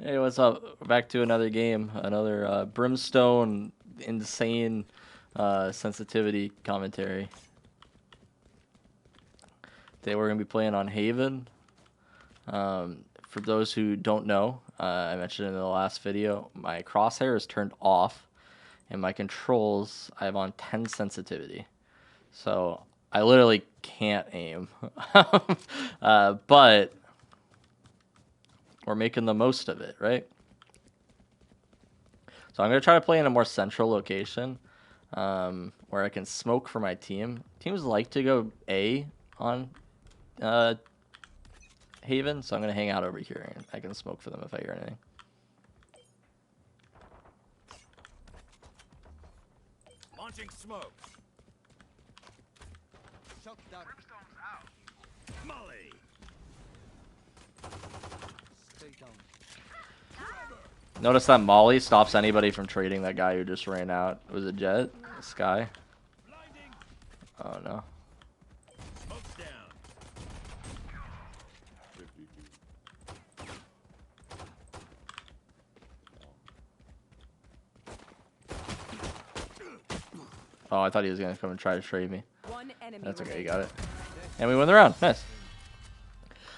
Hey, what's up? Back to another game, another brimstone, insane sensitivity commentary. Today we're gonna be playing on Haven. For those who don't know, I mentioned in the last video, my crosshair is turned off, and my controls I have on 10 sensitivity, so I literally can't aim. But we're making the most of it, right? So I'm going to try to play in a more central location where I can smoke for my team. Teams like to go A on Haven, so I'm going to hang out over here and I can smoke for them if I hear anything. Launching smoke. Shut down. Molly. Stay down. Notice that Molly stops anybody from trading that guy who just ran out. Was it Jet? Sky? Blinding. Oh no. Smoke's down. Oh, I thought he was going to come and try to trade me. One enemy That's okay, you remaining. got it. And we win the round. Nice.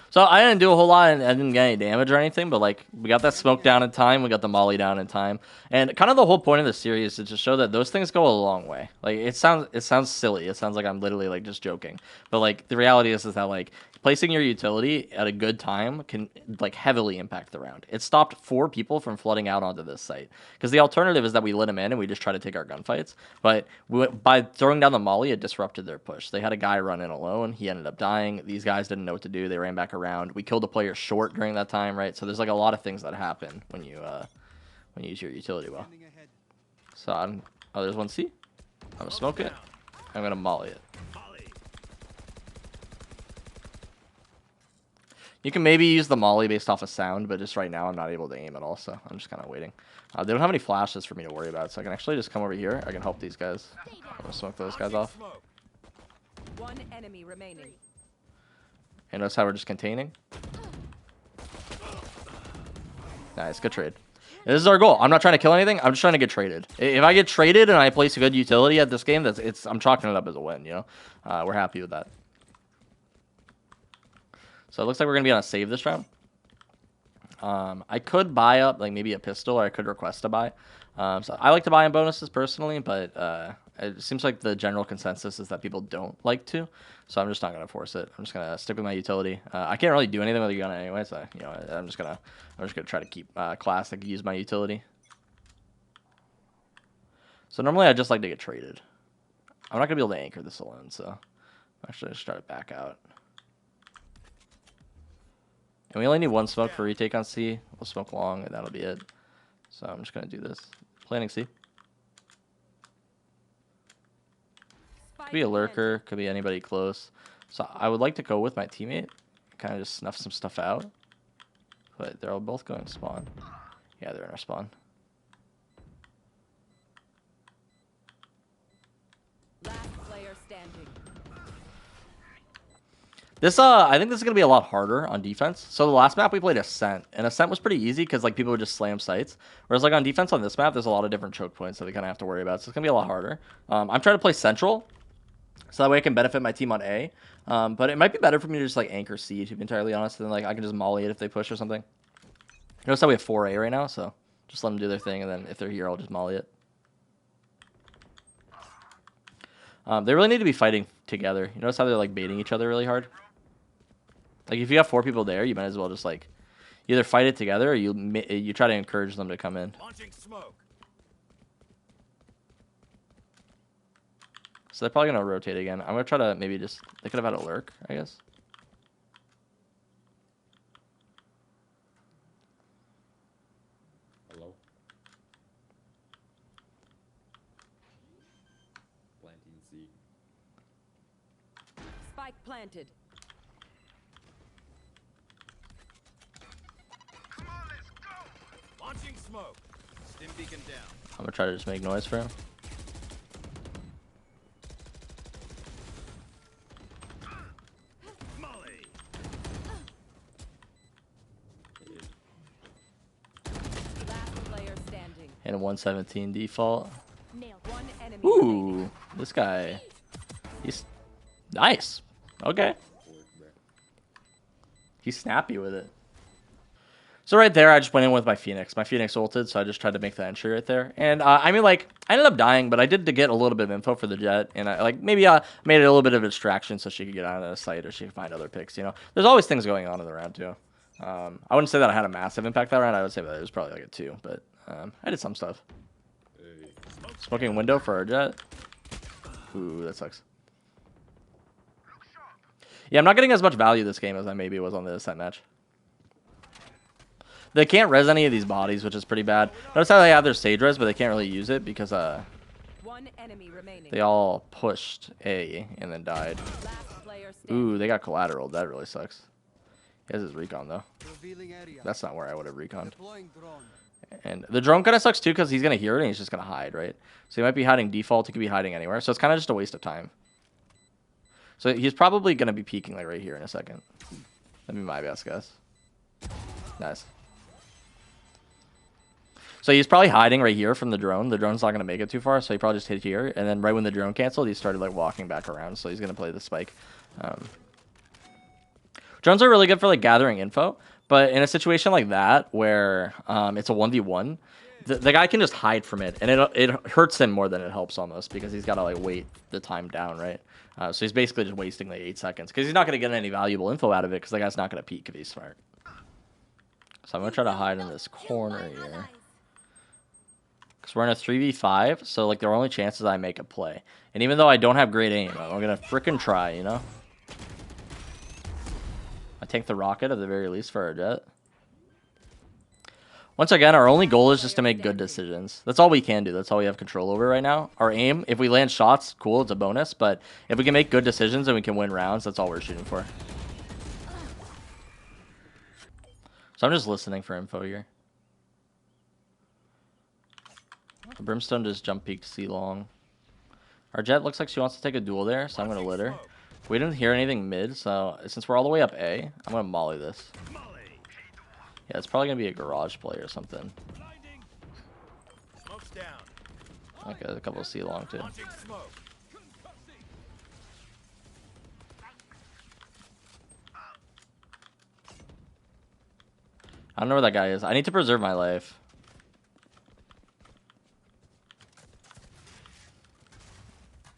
So I didn't do a whole lot, and I didn't get any damage or anything, but like we got that smoke down in time, we got the molly down in time, and kind of the whole point of the series is to show that those things go a long way. Like it sounds silly, it sounds like I'm literally like just joking, but like the reality is that like placing your utility at a good time can like heavily impact the round. It stopped 4 people from flooding out onto this site because the alternative is that we let them in and we just try to take our gunfights, but by throwing down the molly, it disrupted their push. They had a guy run in alone, he ended up dying. These guys didn't know what to do, they ran back around. We killed a player short during that time, right? So there's like a lot of things that happen when you use your utility well. So oh, there's one C. I'm gonna smoke it. I'm gonna molly it. Molly. You can maybe use the molly based off of sound, but just right now I'm not able to aim at all, so I'm just kind of waiting. They don't have any flashes for me to worry about, so I can actually just come over here. I can help these guys. I'm gonna smoke those guys off. Smoke. One enemy remaining. And notice how we're just containing. Nice, good trade. This is our goal. I'm not trying to kill anything. I'm just trying to get traded. If I get traded and I place a good utility at this game, I'm chalking it up as a win. You know, we're happy with that. So it looks like we're gonna be on a save this round. I could buy up like maybe a pistol, or I could request to buy. So I like to buy in bonuses personally, but it seems like the general consensus is that people don't like to. So I'm just not gonna force it. I'm just gonna stick with my utility. I can't really do anything with a gun anyway, so you know I'm just gonna try to keep classic, use my utility. So normally I just like to get traded. I'm not gonna be able to anchor this alone, so I'm actually just try to back out. And we only need 1 smoke for retake on C. We'll smoke long, and that'll be it. So I'm just going to do this. Planning C. Could be a lurker. Could be anybody close. So I would like to go with my teammate. Kind of just snuff some stuff out. But they're all both going spawn. Yeah, they're in our spawn. Last player standing. This I think this is gonna be a lot harder on defense. So the last map we played Ascent, and Ascent was pretty easy because like people would just slam sites. Whereas like on defense on this map, there's a lot of different choke points that we kind of have to worry about. So it's gonna be a lot harder. I'm trying to play Central, so that way I can benefit my team on A. But it might be better for me to just like anchor C, to be entirely honest. And then like I can just molly it if they push or something. Notice how we have 4A right now, so just let them do their thing, and then if they're here, I'll just molly it. They really need to be fighting together. You notice how they're like baiting each other really hard? Like if you have 4 people there, you might as well just like either fight it together or you try to encourage them to come in. Launching smoke. So they're probably gonna rotate again. I'm gonna try to maybe just they could have had a lurk, I guess. Hello. Planting C. Spike planted. Launching smoke. Stim beacon down. I'm gonna try to just make noise for him. Molly. And a 117 default. One enemy remaining. Ooh, this guy. He's nice. Okay. He's snappy with it. So right there, I just went in with my Phoenix. My Phoenix ulted, so I just tried to make the entry right there. And I mean, like, I ended up dying, but I did to get a little bit of info for the Jet. And I like maybe made it a little bit of a distraction so she could get out of the site or she could find other picks. You know, there's always things going on in the round too. I wouldn't say that I had a massive impact that round. I would say that it was probably like a 2, but I did some stuff. Smoking window for our Jet. Ooh, that sucks. Yeah, I'm not getting as much value this game as I maybe was on the set match. They can't res any of these bodies, which is pretty bad. Notice how they have their sage res, but they can't really use it because One enemy remaining. they all pushed A and then died. Last player standing. Ooh, they got collateral. That really sucks. He has his recon though. That's not where I would have reconned. And the drone kind of sucks too because he's gonna hear it and he's just gonna hide, right? So he might be hiding default. He could be hiding anywhere. So it's kind of just a waste of time. So he's probably gonna be peeking like right here in a second. That'd be my best guess. Nice. So he's probably hiding right here from the drone. The drone's not going to make it too far, so he probably just hit here. And then right when the drone canceled, he started like walking back around. So he's going to play the spike. Drones are really good for like gathering info. But in a situation like that where it's a 1v1, the guy can just hide from it. And it hurts him more than it helps almost because he's got to like wait the time down, right? So he's basically just wasting like 8 seconds because he's not going to get any valuable info out of it because the guy's not going to peek if he's smart. So I'm going to try to hide in this corner here. Because we're in a 3v5, so like their only chances I make a play. And even though I don't have great aim, I'm going to frickin' try, you know? I tank the rocket at the very least for our Jet. Once again, our only goal is just to make good decisions. That's all we can do. That's all we have control over right now. Our aim, if we land shots, cool, it's a bonus. But if we can make good decisions and we can win rounds, that's all we're shooting for. So I'm just listening for info here. Brimstone just jump peeked C long. Our Jet looks like she wants to take a duel there, so I'm going to lit her. We didn't hear anything mid, so since we're all the way up A, I'm going to molly this. Yeah, it's probably going to be a garage play or something. Okay, there's a couple of C long too. I don't know where that guy is. I need to preserve my life.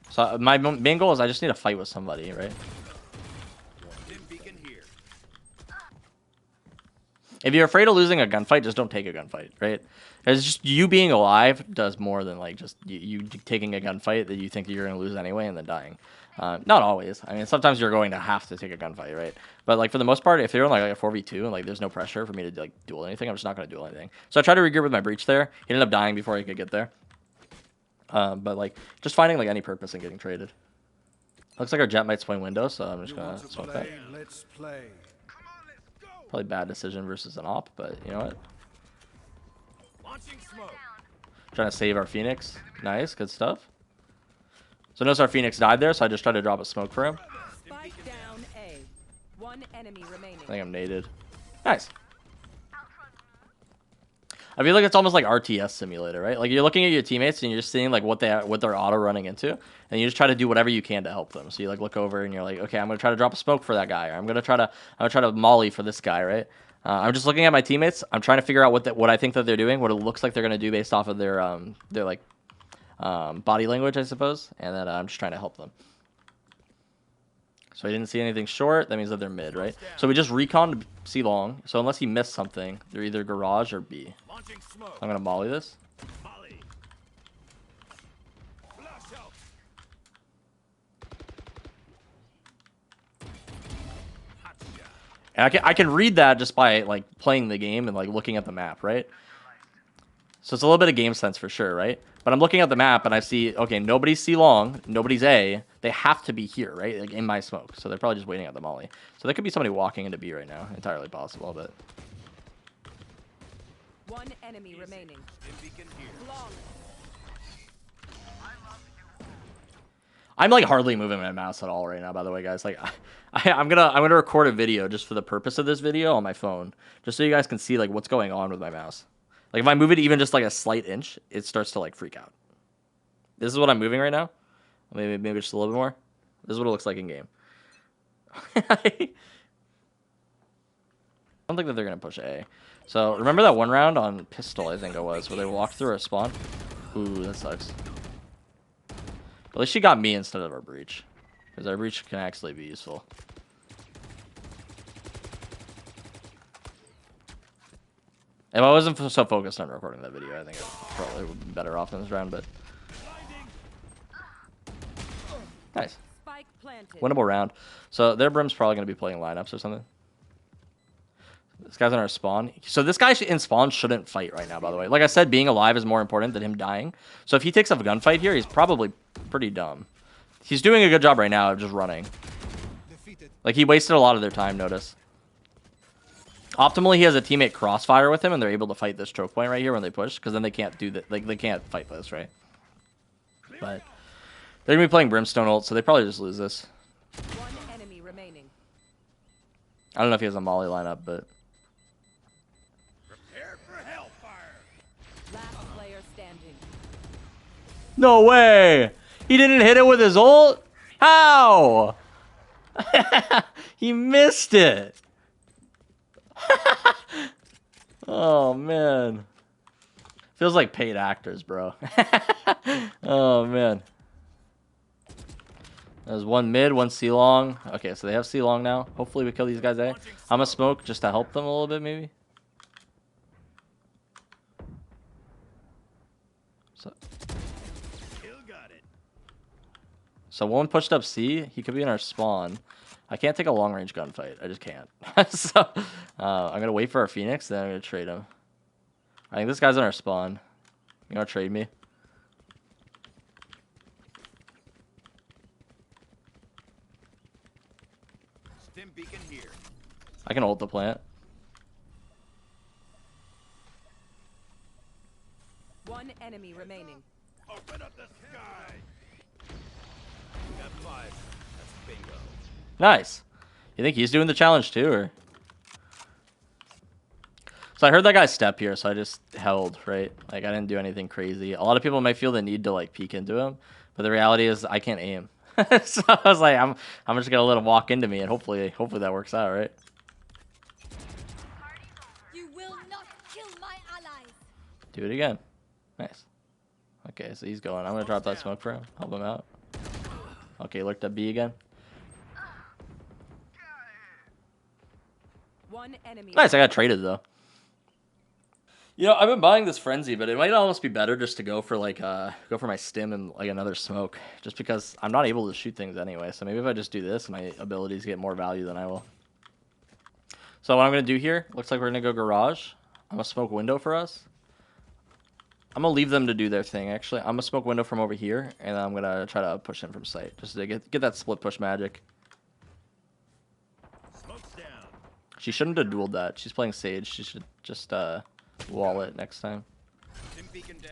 So my main goal is I just need to fight with somebody, right? If you're afraid of losing a gunfight, just don't take a gunfight, right? It's just you being alive does more than like just you taking a gunfight that you think that you're going to lose anyway and then dying. Not always. I mean, sometimes you're going to have to take a gunfight, right? But like for the most part, if you're in like a 4v2 and like there's no pressure for me to like duel anything, I'm just not going to duel anything. So I tried to regroup with my breach there. He ended up dying before he could get there. But like just finding like any purpose in getting traded. Looks like our Jet might swing window, so I'm just gonna smoke that. Let's play. Probably bad decision versus an op, but you know what? Launching smoke. Trying to save our Phoenix. Nice, good stuff. So notice our Phoenix died there, so I just tried to drop a smoke for him. Spike down A. One enemy remaining. I think I'm naded. Nice. I feel like it's almost like RTS simulator, right? Like you're looking at your teammates and you're just seeing like what they're auto running into, and you just try to do whatever you can to help them. So you like look over and you're like, okay, I'm gonna try to drop a smoke for that guy, or I'm gonna try to molly for this guy, right? I'm just looking at my teammates. I'm trying to figure out what I think that they're doing, what it looks like they're gonna do based off of their like body language, I suppose, and then I'm just trying to help them. So he didn't see anything short. That means that they're mid, right? So we just reconned C long. So unless he missed something, they're either garage or B. I'm gonna molly this. And I can read that just by like playing the game and like looking at the map, right? So it's a little bit of game sense for sure, right? But I'm looking at the map and I see, okay, nobody's C long, nobody's A. They have to be here, right? Like in my smoke. So they're probably just waiting at the molly. So there could be somebody walking into B right now. Entirely possible, but. One enemy remaining. I'm like hardly moving my mouse at all right now, by the way, guys. Like I'm gonna record a video just for the purpose of this video on my phone, just so you guys can see like what's going on with my mouse. Like if I move it even just like a slight inch, it starts to like freak out. This is what I'm moving right now. Maybe just a little bit more. This is what it looks like in game. I don't think that they're gonna push A. So remember that one round on pistol, I think it was, where they walked through our spawn. Ooh, that sucks. At least she got me instead of our breach, because our breach can actually be useful. If I wasn't so focused on recording that video, I think it probably would be better off in this round. But nice, Spike planted. winnable round. So their Brim's probably gonna be playing lineups or something. This guy's in our spawn. So this guy in spawn shouldn't fight right now, by the way. Like I said, being alive is more important than him dying. So if he takes a gunfight here, he's probably pretty dumb. He's doing a good job right now of just running. Defeated. Like, he wasted a lot of their time, notice. Optimally, he has a teammate crossfire with him, and they're able to fight this choke point right here when they push, because then they can't do that. Like, they can't fight this, right? But they're going to be playing Brimstone ult, so they probably just lose this. One enemy remaining. I don't know if he has a molly lineup, but... Prepare for hellfire. Last player standing. No way! He didn't hit it with his ult? How? He missed it. Oh, man. Feels like paid actors, bro. Oh, man. There's one mid, one C-long. Okay, so they have C-long now. Hopefully we kill these guys, eh? I'm gonna smoke just to help them a little bit, maybe. So one pushed up C. He could be in our spawn. I can't take a long-range gunfight. I just can't. So I'm going to wait for our Phoenix, then I'm going to trade him. I think this guy's in our spawn. You want to trade me? Stim beacon here. I can ult the plant. One enemy remaining. Open up the sky. Got 5. That's bingo. Nice. You think he's doing the challenge too, or? So I heard that guy step here, so I just held, right? Like, I didn't do anything crazy. A lot of people might feel the need to, like, peek into him, but the reality is I can't aim. So I was like, I'm just gonna let him walk into me, and hopefully that works out, right? You will not kill my allies. Do it again. Nice. Okay, so he's going. I'm gonna drop that smoke for him. Help him out. Okay, looked at B again. One enemy. Nice, I got traded though. You know, I've been buying this frenzy, but it might almost be better just to go for like go for my stim and like another smoke, just because I'm not able to shoot things anyway. So maybe if I just do this, my abilities get more value than I will. So what I'm gonna do here, looks like we're gonna go garage. I'm gonna smoke window for us. I'm gonna leave them to do their thing. Actually, I'm gonna smoke window from over here, and I'm gonna try to push in from sight, just to get that split push magic. Smoke's down. She shouldn't have dueled that. She's playing Sage. She should just wall it next time. Stim beacon down.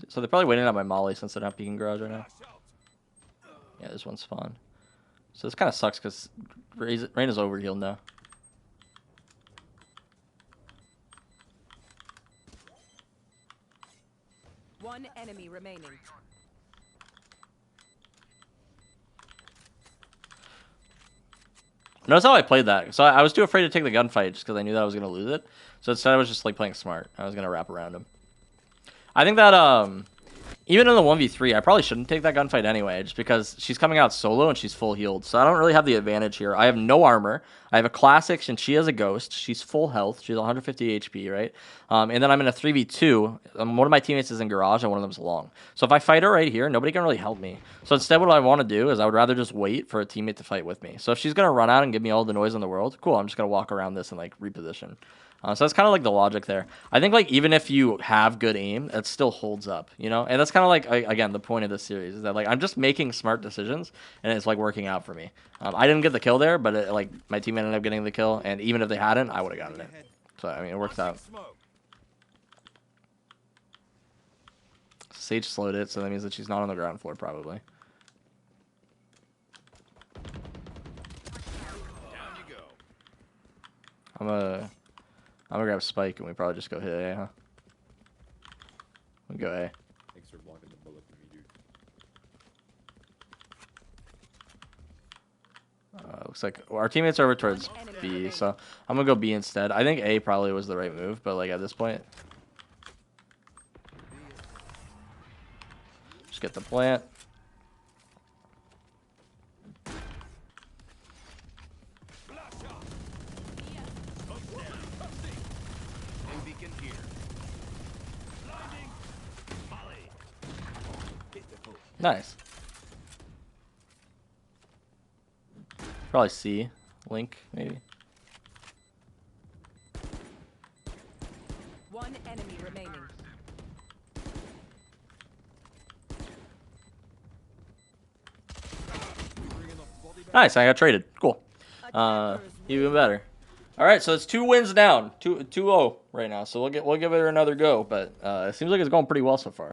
So they're probably waiting on my molly since they're not peeking garage right now. Yeah, there's one spawn. So this kind of sucks because Rain is overhealed now. One enemy remaining. Notice how I played that. So I was too afraid to take the gunfight just because I knew that I was going to lose it. So instead I was just like playing smart. I was going to wrap around him. I think that even in the 1v3, I probably shouldn't take that gunfight anyway, just because she's coming out solo and she's full healed. So I don't really have the advantage here. I have no armor. I have a classic, and she has a ghost. She's full health. She's 150 HP, right? And then I'm in a 3v2. One of my teammates is in garage, and one of them's long. So if I fight her right here, nobody can really help me. So instead, what I want to do is I would rather just wait for a teammate to fight with me. So if she's going to run out and give me all the noise in the world, cool. I'm just going to walk around this and like reposition. So that's kind of like the logic there. I think like even if you have good aim, it still holds up, you know? And that's kind of like, again, the point of this series is that like I'm just making smart decisions and it's like working out for me. I didn't get the kill there, but like my team ended up getting the kill. And even if they hadn't, I would have gotten it. So, I mean, it works out. Smoke. Sage slowed it, so that means that she's not on the ground floor probably. Down you go. I'm gonna grab Spike and we probably just go hit A, huh? We go A. Thanks for blocking the bullet for me, dude. Looks like our teammates are over towards B, so I'm gonna go B instead. I think A probably was the right move, but like at this point, just get the plant. Beacon here. Blinding. Molly. Hit the hook. Nice. Probably C. Link, maybe. One enemy remaining. Nice, I got traded. Cool. Even better. All right, so it's 2 wins down, 2-0 right now. So we'll give it another go, but it seems like it's going pretty well so far.